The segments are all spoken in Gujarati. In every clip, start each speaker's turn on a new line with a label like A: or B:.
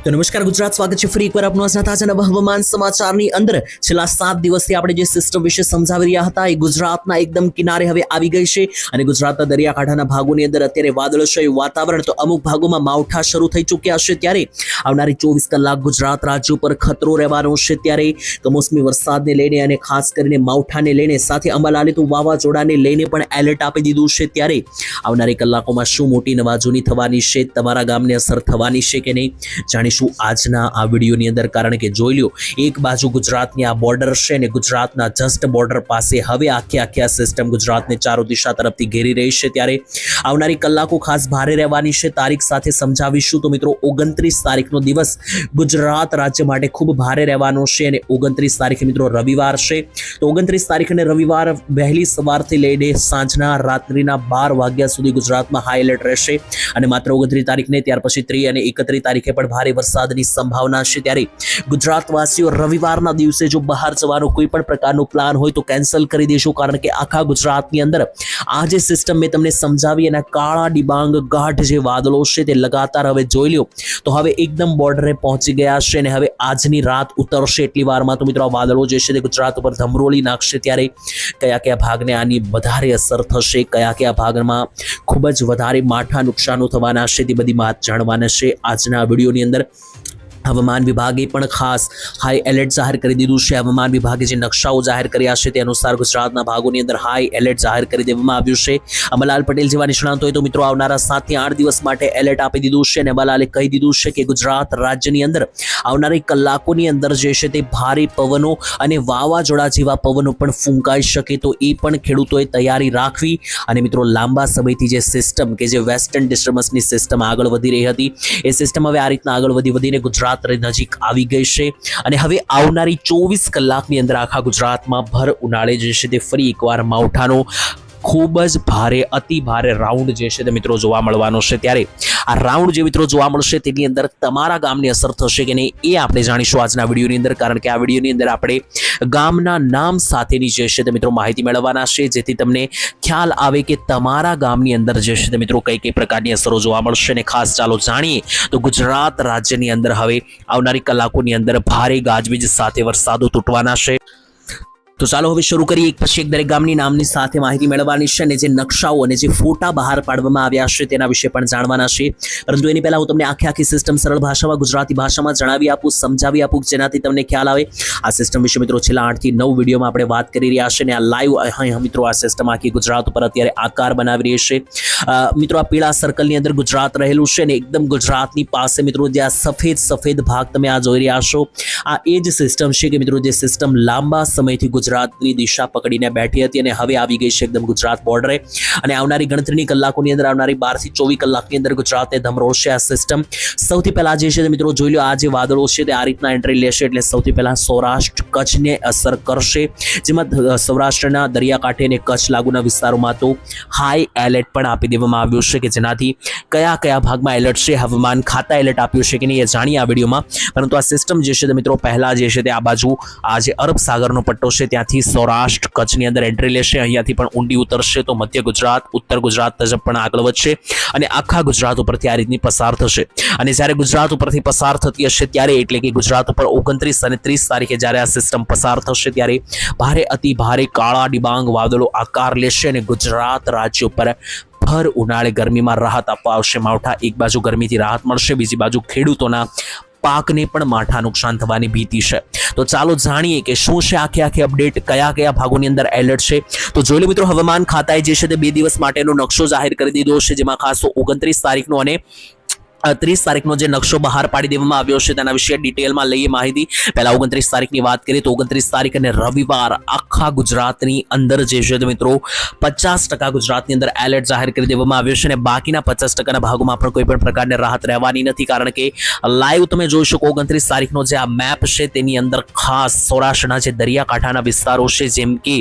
A: તો નમસ્કાર ગુજરાત, સ્વાગત છે ફરી એકવાર આપનું આજના તાજા નવા હવામાન સમાચારની અંદર. છેલ્લા 7 દિવસથી આપણે જે સિસ્ટમ વિશે સમજાવી રહ્યા હતા એ ગુજરાતના એકદમ કિનારે હવે આવી ગઈ છે અને ગુજરાતના દરિયાકાંઠાના ભાગોની અંદર અત્યારે વાદળછાયું વાતાવરણ, તો અમુક ભાગોમાં માવઠા શરૂ થઈ ચૂક્યા છે. ત્યારે આવનારી 24 કલાક ગુજરાત રાજ્ય ઉપર ખતરો રહેવાનો છે. ત્યારે કમોસમી વરસાદને લઈને અને ખાસ કરીને માવઠાને લઈને સાથે અંબાલાલે તો વાવાઝોડાને લઈને પણ એલર્ટ આપી દીધું છે. ત્યારે આવનારી કલાકોમાં શું મોટી નવાજોની થવાની છે, તમારા ગામને અસર થવાની છે કે નહીં, જાણીશું આજના આ વિડીયોની અંદર. કારણ કે જોઈ લો, એક બાજુ ગુજરાતની આ બોર્ડર છે ને ગુજરાતના જસ્ટ બોર્ડર પાસે હવે આખી આ સિસ્ટમ ગુજરાતને ચારો દિશા તરફથી ઘેરી રહી છે. ત્યારે આવનારી કલાકો ખાસ ભારે રહેવાની છે. તારીખ સાથે સમજાવીશું. તો મિત્રો 29 તારીખનો દિવસ ગુજરાત રાજ્ય માટે ખૂબ ભારે રહેવાનો છે અને 29 તારીખે મિત્રો રવિવાર છે. તો 29 તારીખને રવિવાર વહેલી સવારથી લઈને સાંજના રાત્રિના 12 વાગ્યા સુધી ગુજરાતમાં હાઈ એલર્ટ રહેશે અને માત્ર 29 તારીખને, ત્યાર પછી 30 અને 31 તારીખે પણ ભારે વરસાદની સંભાવના છે. ત્યારે ગુજરાતવાસીઓ રવિવારના દિવસે જો બહાર જવાનો કોઈ પણ પ્રકારનો પ્લાન હોય તો કેન્સલ કરી દેશો. કારણ કે આખા ગુજરાતની અંદર આ જે સિસ્ટમ મેં તમને સમજાવી એના કાળા ડિબાંગ ગાઢ જે વાદળો છે તે લગાતાર હવે જોઈ લો તો હવે એકદમ બોર્ડરે પહોંચી ગયા છે અને હવે આજની રાત ઉતરશે એટલી વારમાં તો મિત્રો આ વાદળો જે છે તે ગુજરાત ઉપર ધમરોળી નાખશે. ત્યારે કયા ભાગને આની વધારે અસર થશે, કયા ભાગમાં ખૂબ જ વધારે માઠા નુકસાનો થવાના છે, તે બધી વાત જાણવાના છે આજના વિડીયોની અંદર. હવામાન વિભાગે પણ ખાસ હાઈ એલર્ટ જાહેર કરી દીધું છે. હવામાન વિભાગે જે નકશાઓ જાહેર કર્યા છે તે અનુસાર ગુજરાતના ભાગોની અંદર હાઈ એલર્ટ જાહેર કરી દેવામાં આવ્યું છે. અંબાલાલ પટેલ જેવા નિષ્ણાંતોએ તો મિત્રો આવનારા 7 થી 8 દિવસ માટે એલર્ટ આપી દીધું છે અને અંબાલાલે કહી દીધું છે કે ગુજરાત રાજ્યની અંદર આવનારી કલાકોની અંદર જે છે તે ભારે પવનો અને વાવાઝોડા જેવા પવનો પણ ફૂંકાઈ શકે, તો એ પણ ખેડૂતોએ તૈયારી રાખવી. અને મિત્રો લાંબા સમયથી જે સિસ્ટમ કે જે વેસ્ટર્ન ડિસ્ટર્બન્સની સિસ્ટમ આગળ વધી રહી હતી એ સિસ્ટમ હવે આ રીતના આગળ વધીને ગુજરાત નજીક આવી ગઈ છે અને હવે આવનારી 24 કલાકની અંદર આખા ગુજરાતમાં ભર ઉનાળે જે છે તે ફરી એકવાર માવઠાનો ખૂબ જ ભારે અતિ ભારે રાઉન્ડ જે છે તે મિત્રો જોવા મળવાનો છે. ત્યારે આ રાઉન્ડ જે મિત્રો જોવા મળશે તેની અંદર તમારા ગામની અસર થશે કે નહીં એ આપણે જાણીશું આજના વિડીયોની અંદર. કારણ કે આ વિડીયોની અંદર આપણે ગામના નામ સાથેની જે છે તે મિત્રો માહિતી મેળવવાના છે, જેથી તમને ખ્યાલ આવે કે તમારા ગામની અંદર જે છે તે મિત્રો કઈ પ્રકારની અસરો જોવા મળશે. અને ખાસ ચાલો જાણીએ તો ગુજરાત રાજ્યની અંદર હવે આવનારી કલાકોની અંદર ભારે ગાજવીજ સાથે વરસાદો તૂટવાના છે. તો ચાલો હવે શરૂ કરીએ. એક પછી એક દરેક ગામની નામની સાથે માહિતી મેળવવાની છે અને જે નકશાઓ અને જે ફોટા બહાર પાડવામાં આવ્યા છે તેના વિશે પણ જાણવાના છે. પરંતુ એની પહેલા હું તમને આખી સિસ્ટમ સરળ ભાષામાં ગુજરાતી ભાષામાં જણાવી આપું, સમજાવી આપું, જેનાથી તમને ખ્યાલ આવે. આ સિસ્ટમ વિશે મિત્રો છેલ્લા 8 થી 9 વિડીયોમાં આપણે વાત કરી રહ્યા છે અને આ લાઈવ અહીં મિત્રો આ સિસ્ટમ આખી ગુજરાત ઉપર અત્યારે આકાર બનાવી રહી છે. મિત્રો આ પીળા સર્કલની અંદર ગુજરાત રહેલું છે અને એકદમ ગુજરાતની પાસે મિત્રો જે આ સફેદ ભાગ તમે આ જોઈ રહ્યા છો આ એ જ સિસ્ટમ છે કે મિત્રો જે સિસ્ટમ લાંબા સમયથી ગુજરાતની દિશા પકડીને બેઠી હતી અને હવે આવી ગઈ છે એકદમ ગુજરાત બોર્ડરે. અને આવનારી ગણતરીની કલાકોની અંદર આવનારી 12 થી 24 કલાકની અંદર ગુજરાતને ધમરોળશે આ સિસ્ટમ. સૌથી પહેલા જે છે મિત્રો જોઈ લો, આ જે વાદળો છે તે આ રીતના એન્ટ્રી લેશે એટલે સૌથી પહેલા સૌરાષ્ટ્ર કચ્છને અસર કરશે, જેમાં સૌરાષ્ટ્રના દરિયાકાંઠે અને કચ્છ લાગુના વિસ્તારોમાં તો હાઈ એલર્ટ પણ આપી દેવામાં આવ્યું છે કે જેનાથી કયા ભાગમાં એલર્ટ છે, હવામાન ખાતા એલર્ટ આપ્યું છે કે નહીં એ જાણીએ આ વિડીયોમાં. પરંતુ આ સિસ્ટમ જે છે તે મિત્રો પહેલા જે છે તે આ બાજુ આ જે અરબ સાગરનો પટ્ટો છે ત્યાંથી સૌરાષ્ટ્ર કચ્છની અંદર એન્ટ્રી લેશે, અહીંયાથી પણ ઊંડી ઉતરશે તો મધ્ય ગુજરાત, ઉત્તર ગુજરાત તરફ પણ આગળ વધશે અને આખા ગુજરાત ઉપરથી આ રીતની પસાર થશે. અને જ્યારે ગુજરાત ઉપરથી પસાર થતી હશે ત્યારે એટલે કે ગુજરાત ઉપર 29 અને 30 તારીખે જ્યારે આ સિસ્ટમ પસાર થશે ત્યારે ભારે અતિ ભારે કાળા ડિબાંગ વાદળો આકાર લેશે અને ગુજરાત રાજ્ય ઉપર ભર ઉનાળે ગરમીમાં રાહત આપવા આવશે માવઠા. એક બાજુ ગરમીથી રાહત મળશે, બીજી બાજુ ખેડૂતોના પાકને પણ માઠા નુકસાન થવાની ભીતિ છે. તો ચાલો જાણીએ કે શું છે આખી અપડેટ, કયા ભાગોની અંદર એલર્ટ છે. તો જોઈ લો મિત્રો, હવામાન ખાતાએ જે છે તે 2 દિવસ માટેનો નકશો જાહેર કરી દીધો છે, જેમાં ખાસ 29 તારીખનો અને 30 તારીખનો જે નકશો બહાર પાડી દેવામાં આવ્યો છે તેના વિશે ડિટેલમાં લઈએ માહિતી. પહેલા 29 તારીખની વાત કરીએ તો 29 તારીખ અને રવિવાર આખા ગુજરાતની અંદર જે છે તો મિત્રો 50% ગુજરાતની અંદર એલર્ટ જાહેર કરી દેવામાં આવ્યો છે અને બાકીના 50%ના ભાગોમાં પણ કોઈ પણ પ્રકારની રાહત રહેવાની નથી. કારણ કે લાઈવ તમે જોઈ શકો 29 તારીખનો જે આ મેપ છે તેની અંદર ખાસ સૌરાષ્ટ્રના જે દરિયાકાંઠાના વિસ્તારો છે જેમ કે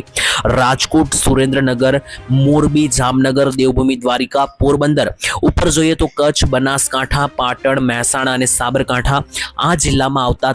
A: રાજકોટ, સુરેન્દ્રનગર, મોરબી, જામનગર, દેવભૂમિ દ્વારિકા, પોરબંદર, ઉપર જોઈએ તો કચ્છ, બનાસકાંઠા, બનાસકાંઠા, પાટણ, મહેસાણા અને સાબરકાંઠા આ જિલ્લામાં આવતા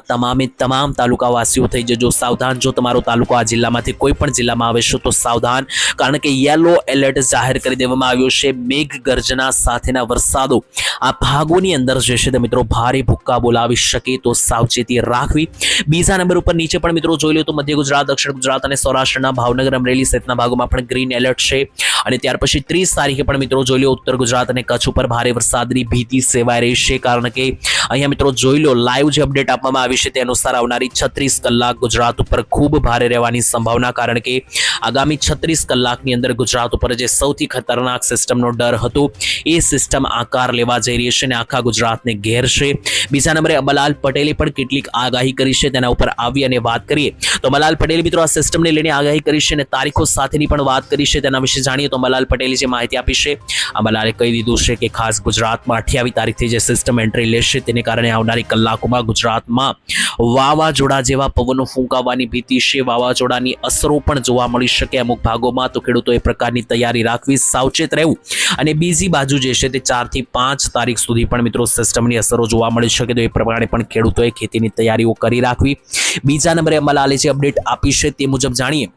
A: તમામ તાલુકાવાસીઓ થઈ જજો સાવધાન. જો તમારો તાલુકો આ જિલ્લામાંથી કોઈ પણ જિલ્લામાં આવે છે તો સાવધાન, કારણ કે યેલો એલર્ટ જાહેર કરી દેવામાં આવ્યો છે. મેઘ ગર્જના સાથેના વરસાદો આ ભાગોની અંદર જે છે તે મિત્રો ભારે ભૂક્કા બોલાવી શકે, તો સાવચેતી રાખવી. બીજા નંબર ઉપર નીચે પણ મિત્રો જોઈ લો તો મધ્ય ગુજરાત, દક્ષિણ ગુજરાત અને સૌરાષ્ટ્રના ભાવનગર, અમરેલી સહિતના ભાગોમાં પણ ગ્રીન એલર્ટ છે. અને ત્યાર પછી 30 તારીખે પણ મિત્રો જોઈ લો ઉત્તર ગુજરાત અને કચ્છ ઉપર ભારે વરસાદની ભીતિ સેવાઈ રહી છે, કારણ કે અહીંયા મિત્રો જોઈ લો લાઈવ જે અપડેટ આપવામાં આવી છે તે અનુસાર આવનારી 36 કલાક ગુજરાત ઉપર ખૂબ ભારે રહેવાની સંભાવના, કારણ કે આગામી 36 કલાકની અંદર ગુજરાત ઉપર જે સૌથી ખતરનાક સિસ્ટમનો ડર હતો એ સિસ્ટમ આકાર લેવા જઈ રહી છે અને આખા ગુજરાતને ઘેરશે. બીજા નંબરે અંબાલાલ પટેલે પણ કેટલીક આગાહી કરી છે, તેના ઉપર આવી અને વાત કરીએ તો અંબાલાલ પટેલે મિત્રો આ સિસ્ટમને લઈને આગાહી કરી છે અને તારીખો સાથેની પણ વાત કરી છે. તેના વિશે જાણીએ તો અંબાલાલ પટેલે જે માહિતી આપી છે, અંબાલાલે કહી દીધું છે કે ખાસ ગુજરાતમાં 28 તારીખથી જે સિસ્ટમ એન્ટ્રી લેશે તેને કારણે આવનારી કલાકોમાં ગુજરાતમાં વાવાઝોડા જેવા પવનો ફૂંકાવાની ભીતિ છે. વાવાઝોડાની અસરો પણ જોવા મળી શકે અમુક ભાગોમાં, તો ખેડૂતોએ પ્રકારની તૈયારી રાખવી, સાવચેત રહેવું. અને બીજી બાજુ જે છે તે 4 થી 5 તારીખ સુધી પણ મિત્રો સિસ્ટમની અસરો જોવા મળી શકે, તો એ પ્રમાણે પણ ખેડૂતોએ ખેતીની તૈયારીઓ કરી રાખવી. બીજા નંબરે અંબાલાલે જે અપડેટ આપી છે તે મુજબ જાણીએ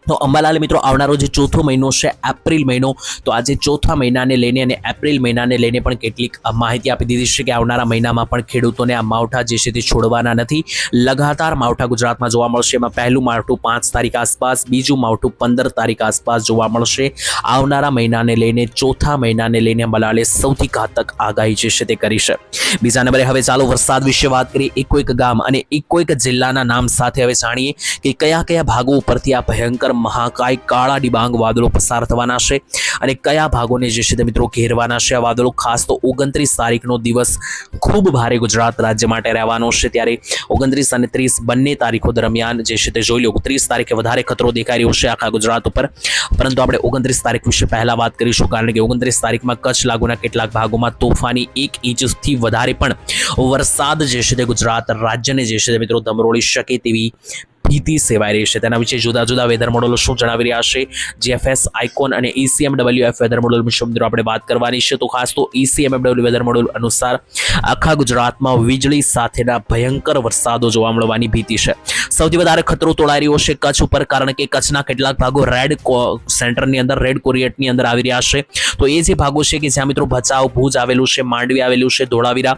A: તો અંબાલાલે મિત્રો આવનારો જે ચોથો મહિનો છે એપ્રિલ મહિનો, તો આજે ચોથા મહિનાને લઈને અને એપ્રિલ મહિનાને લઈને પણ કેટલીક માહિતી આપી દીધી છે કે આવનારા મહિનામાં પણ ખેડૂતોને આ માવઠા જે છે તે છોડવાના નથી. લગાતાર માવઠા ગુજરાતમાં જોવા મળશે. એમાં પહેલું માવઠું 5 તારીખ આસપાસ, બીજું માવઠું 15 તારીખ આસપાસ જોવા મળશે. આવનારા મહિનાને લઈને ચોથા મહિનાને લઈને અંબાલાલે સૌથી ઘાતક આગાહી જે છે તે કરી છે. બીજા નંબરે હવે ચાલો વરસાદ વિશે વાત કરીએ. એકોએક ગામ અને એકોએક જિલ્લાના નામ સાથે હવે જાણીએ કે કયા કયા ભાગો ઉપરથી આ ભયંકર મહાકાય કાળા ડિબાંગ વાદળો પસાર થવાના છે અને કયા ભાગોને જે છે તે મિત્રો ઘેરવાના છે આ વાદળો. ખાસ તો 29 તારીખનો દિવસ ખૂબ ભારે ગુજરાત રાજ્ય માટે રહેવાનો છે. ત્યારે 29 અને 30 બંને તારીખો દરમિયાન જે છે તે જોઈ લો 30 તારીખે વધારે ખતરો દેખાઈ રહ્યો છે આખા ગુજરાત ઉપર, પરંતુ આપણે 29 તારીખ વિશે પહેલા વાત કરીશું, કારણ કે 29 તારીખમાં કચ્છ લાગુના કેટલાક ભાગોમાં તોફાની 1 ઇંચથી વધારે પણ વરસાદ જે છે તે ગુજરાત રાજ્યને જે છે તે મિત્રો ધમરોળી શકે તેવી ભીતિ સેવાઈ રહી છે. તેના વિશે જુદા જુદા વેધર મોડેલો શું જણાવી રહ્યા છે, જીએફએસ, આઇકોન અને ECMWF વેધર મોડેલ વિશે મિત્રો આપણે વાત કરવાની છે. તો ખાસ તો ECMWF વેધર મોડેલ અનુસાર આખા ગુજરાતમાં વીજળી સાથેના ભયંકર વરસાદો જોવા મળવાની ભીતિ છે. સૌથી વધારે ખતરો તોળાઈ રહ્યો છે કચ્છ ઉપર, કારણ કે કચ્છના કેટલાક ભાગો રેડ સેન્ટરની અંદર, રેડ કોરિએટની અંદર આવી રહ્યા છે. તો એ જે ભાગો છે કે જ્યાં મિત્રો ભચાઉ, ભુજ આવેલું છે, માંડવી આવેલું છે, ધોળાવીરા,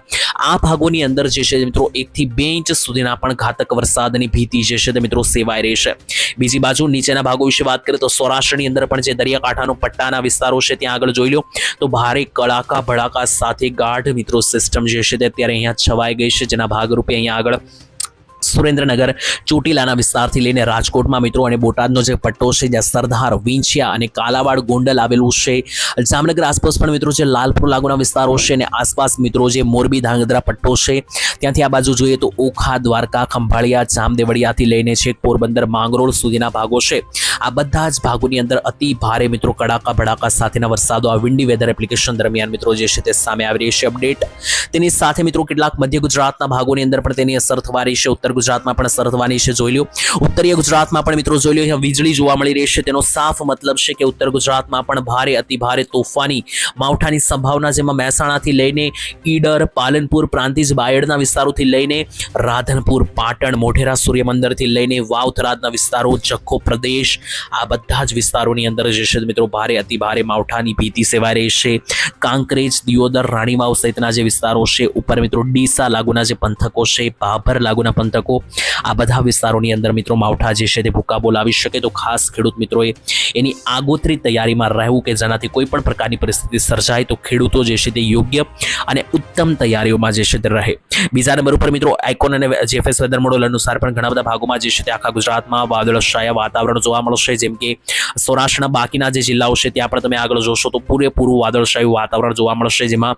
A: આ ભાગોની અંદર જે છે મિત્રો 1 થી 2 ઇંચ સુધીના પણ ઘાતક વરસાદની ભીતિ જે છે તે મિત્રો સેવાઈ રહી છે. બીજી બાજુ નીચેના ભાગો વિશે વાત કરીએ તો સૌરાષ્ટ્રની અંદર પણ જે દરિયાકાંઠાનો પટ્ટાના વિસ્તારો છે ત્યાં આગળ જોઈ લો તો ભારે કડાકા ભડાકા સાથે ગાઢ મિત્રો સિસ્ટમ જે છે તે અત્યારે અહીંયા છવાઈ ગઈ છે, જેના ભાગરૂપે અહીંયા આગળ સુરેન્દ્રનગર, ચોટીલાના વિસ્તારથી લઈને રાજકોટમાં મિત્રો અને બોટાદનો જે પટ્ટો છે જ્યાં સરદાર, વિંછિયા અને કાલાવાડ, ગોંડલ આવેલું છે. જામનગર આસપાસ પણ મિત્રો જે લાલપુર લાગુના વિસ્તારો છે અને આસપાસ મિત્રો જે મોરબી, ધાંગધ્રા પટ્ટો છે ત્યાંથી આ બાજુ જોઈએ તો ઓખા, દ્વારકા, ખંભાળિયા, જામદેવળિયાથી લઈને છેક પોરબંદર, માંગરોળ સુધીના ભાગો છે. આ બધા જ ભાગોની અંદર અતિ ભારે મિત્રો કડાકા ભડાકા સાથેના વરસાદો આ વિન્ડી વેધર એપ્લિકેશન દરમિયાન મિત્રો જે છે તે સામે આવી રહી છે અપડેટ. તેની સાથે મિત્રો કેટલાક મધ્ય ગુજરાતના ભાગોની અંદર પણ તેની અસર થવા રહી છે. ઉત્તર ગુજરાતમાં પણ અસર થવાની છે. જોઈ લો ઉત્તરીય ગુજરાતમાં પણ મિત્રો જોઈ લો અહીંયા વીજળી જોવા મળી રહી છે. તેનો સાફ મતલબ છે કે ઉત્તર ગુજરાતમાં પણ ભારે અતિ ભારે તોફાની માવઠાની સંભાવના, જેમાં મહેસાણાથી લઈને ઈડર, પાલનપુર, પ્રાંતિજ, બાયડના વિસ્તારોથી લઈને રાધનપુર, પાટણ, મોઢેરા, સૂર્યમંદિરથી લઈને વાવ, થરાદના વિસ્તારો, જખો પ્રદેશ, આ બધા જ વિસ્તારોની અંદર જે છે મિત્રો ભારે અતિ ભારે માવઠાની ભીતિ સેવાઈ રહી છે. કાંકરેજ, દિયોદર, રાણીવાવ સહિતના જે વિસ્તારો છે, ઉપર મિત્રો ડીસા લાગુના જે પંથકો છે, ભાભર લાગુના પંથકો, આ બધા વિસ્તારોની અંદર મિત્રો માવઠા જે છે તે ભૂકા બોલાવી શકે. તો ખાસ ખેડૂત મિત્રોએ એની આગોતરી તૈયારીમાં રહેવું કે જેનાથી કોઈ પણ પ્રકારની પરિસ્થિતિ સર્જાય તો ખેડૂતો જે છે તે યોગ્ય અને ઉત્તમ તૈયારીઓમાં જે છે તે રહે. બીજા નંબર ઉપર મિત્રો આઇકોન અને જીએફએસ વેધર મોડેલ અનુસાર પણ ઘણા બધા ભાગોમાં જે છે તે આખા ગુજરાતમાં વાદળછાયા વાતાવરણ જોવા મળશે. જેમ કે સૌરાષ્ટ્રના બાકીના જે જિલ્લાઓ છે ત્યાં પણ તમે આગળ જોશો તો પૂરેપૂરું વાદળછાયું વાતાવરણ જોવા મળશે, જેમાં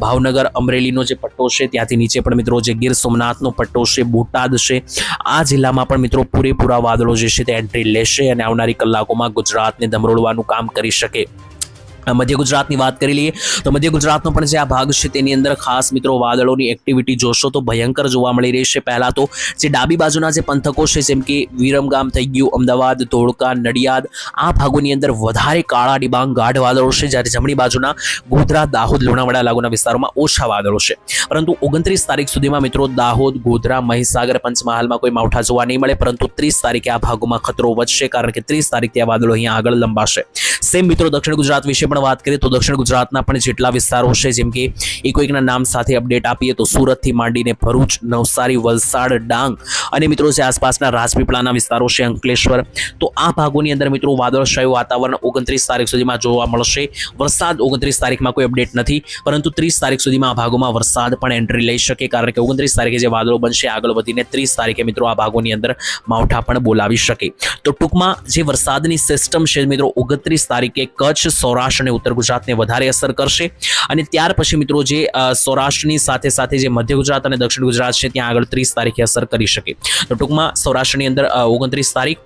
A: ભાવનગર, અમરેલીનો જે પટ્ટો છે ત્યાંથી નીચે પણ મિત્રો જે ગીર સોમનાથનો પટ્ટો છે, બોટાદ છે, આ જિલ્લામાં પણ મિત્રો પૂરેપૂરા વાદળો જે છે તે એન્ટ્રી લેશે અને આવનારી કલાકોમાં ગુજરાતને ધમરોળવાનું કામ કરી શકે. મધ્ય ગુજરાતની વાત કરી લઈએ તો મધ્ય ગુજરાતનો પણ જે આ ભાગ છે તેની અંદર ખાસ મિત્રો વાદળોની એક્ટિવિટી જોશો તો ભયંકર જોવા મળી રહી છે. પહેલા તો જે ડાબી બાજુના જે પંથકો છે જેમ કે વિરમગામ થઈ ગયું, અમદાવાદ, ધોળકા, નડિયાદ, આ ભાગોની અંદર વધારે કાળા ડિબાંગ ગાઢ વાદળો છે, જ્યારે જમણી બાજુના ગોધરા, દાહોદ, લુણાવાડા લાગુના વિસ્તારોમાં ઓછા વાદળો છે. પરંતુ 29 તારીખ સુધીમાં મિત્રો દાહોદ, ગોધરા, મહીસાગર, પંચમહાલમાં કોઈ માવઠા જોવા નહીં મળે, પરંતુ 30 તારીખે આ ભાગોમાં ખતરો વધશે, કારણ કે 30 તારીખથી આ વાદળો અહીંયા આગળ લંબાશે. સેમ મિત્રો દક્ષિણ ગુજરાત વિશે પણ વાત કરીએ તો દક્ષિણ ગુજરાતના પણ જેટલા વિસ્તારો છે જેમ કે એકોએકના નામ સાથે અપડેટ આપીએ તો સુરતથી માંડીને ભરૂચ, નવસારી, વલસાડ, ડાંગ અને મિત્રો જે આસપાસના રાજપીપળાના વિસ્તારો છે, અંકલેશ્વર, તો આ ભાગોની અંદર મિત્રો વાદળછાયું વાતાવરણ 29 તારીખ સુધીમાં જોવા મળશે. વરસાદ 29 તારીખમાં કોઈ અપડેટ નથી, પરંતુ 30 તારીખ સુધીમાં આ ભાગોમાં વરસાદ પણ એન્ટ્રી લઈ શકે, કારણ કે 29 તારીખે જે વાદળો બનશે આગળ વધીને 30 તારીખે મિત્રો આ ભાગોની અંદર માવઠા પણ બોલાવી શકે. તો ટૂંકમાં જે વરસાદની સિસ્ટમ છે મિત્રો 29 તારીખે કચ્છ, સૌરાષ્ટ્ર અને ઉત્તર ગુજરાતને વધારે અસર કરશે, અને ત્યાર પછી મિત્રો જે સૌરાષ્ટ્રની સાથે સાથે જે મધ્ય ગુજરાત અને દક્ષિણ ગુજરાત છે ત્યાં આગળ 30 તારીખે અસર કરી શકે. તો ટૂંકમાં સૌરાષ્ટ્રની અંદર 29 તારીખ,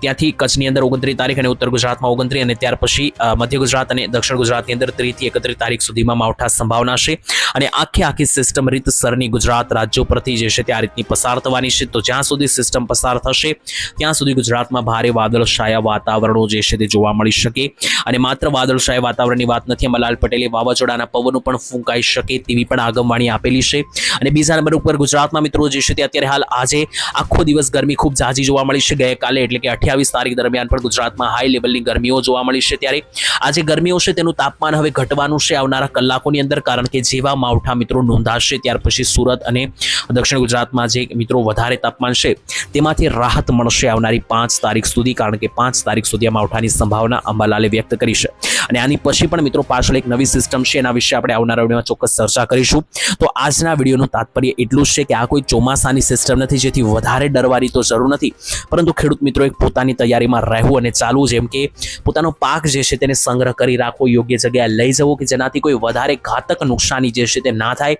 A: ત્યાંથી કચ્છની અંદર 29 તારીખ અને ઉત્તર ગુજરાતમાં 29, અને ત્યાર પછી મધ્ય ગુજરાત અને દક્ષિણ ગુજરાતની અંદર 30 થી 31 તારીખ સુધીમાં માવઠા સંભાવના છે. અને આખી સિસ્ટમ રીતસરની ગુજરાત રાજ્યો પરથી જે છે તે આ રીતની પસાર થવાની છે. તો જ્યાં સુધી સિસ્ટમ પસાર થશે ત્યાં સુધી ગુજરાતમાં ભારે વાદળછાયા વાતાવરણો જે છે તે જોવા મળી શકે. અને માત્ર વાદળછાયા વાતાવરણની વાત નથી, અંબાલાલ પટેલે વાવાઝોડાના પવનો પણ ફૂંકાઈ શકે તેવી પણ આગમવાણી આપેલી છે. અને બીજા નંબર ઉપર ગુજરાતમાં મિત્રો જે છે તે અત્યારે હાલ આજે આખો દિવસ ગરમી ખૂબ ઝાઝી જોવા મળી છે. ગઈકાલે એટલે કે 28 તારીખ દરમિયાન પણ ગુજરાતમાં હાઈ લેવલની ગરમીઓ જોવા મળી છે, ત્યારે આજે ગરમીઓ છે તેનું તાપમાન હવે ઘટવાનું છે આવનારા કલાકોની અંદર, કારણ કે જેવા માવઠા મિત્રો નોંધાશે ત્યાર પછી સુરત અને દક્ષિણ ગુજરાતમાં જે મિત્રો વધારે તાપમાન છે તેમાંથી રાહત મળશે આવનારી 5 તારીખ સુધી, કારણ કે 5 તારીખ સુધી આ માવઠાની સંભાવના અંબાલાલે વ્યક્ત કરી છે. અને આની પછી પણ મિત્રો પાછળ એક નવી સિસ્ટમ છે, એના વિશે આપણે આવનારા વિડીયોમાં ચોક્કસ ચર્ચા કરીશું. તો આજના વિડીયોનું તાત્પર્ય એટલું જ છે કે આ કોઈ ચોમાસાની સિસ્ટમ નથી જેથી વધારે ડરવાની તો જરૂર નથી, પરંતુ ખેડૂત મિત્રો એક પોતાની તૈયારીમાં રહેવું અને ચાલવું, જેમ કે પોતાનો પાક જે છે તેને સંગ્રહ કરી રાખવો, યોગ્ય જગ્યાએ લઈ જવો કે જેનાથી કોઈ વધારે ઘાતક નુકસાની જે છે તે ના થાય.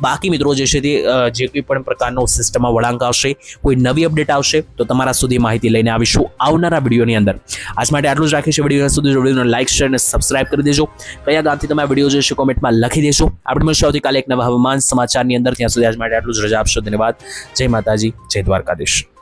A: બાકી મિત્રો જે છે તે જે કોઈ પણ પ્રકારનો સિસ્ટમમાં વળાંક આવશે, કોઈ નવી અપડેટ આવશે તો તમારા સુધી માહિતી લઈને આવીશું આવનારા વિડીયોની અંદર. આજ માટે આટલું જ રાખીશું. વિડીયો સુધી વિડીયોને લાઈક, શેર અને સબસ્ક્રાઇબ કરી દેજો. કયા ગામથી તમે આ વિડીયો જોશો કોમેન્ટમાં લખી દેશો. આપણે મળીશું આવતીકાલે એક નવા હવામાન સમાચારની અંદર. ત્યાં સુધી આજ માટે આટલું જ. રજા આપશો. ધન્યવાદ. જય માતાજી, જય દ્વારકાધીશ.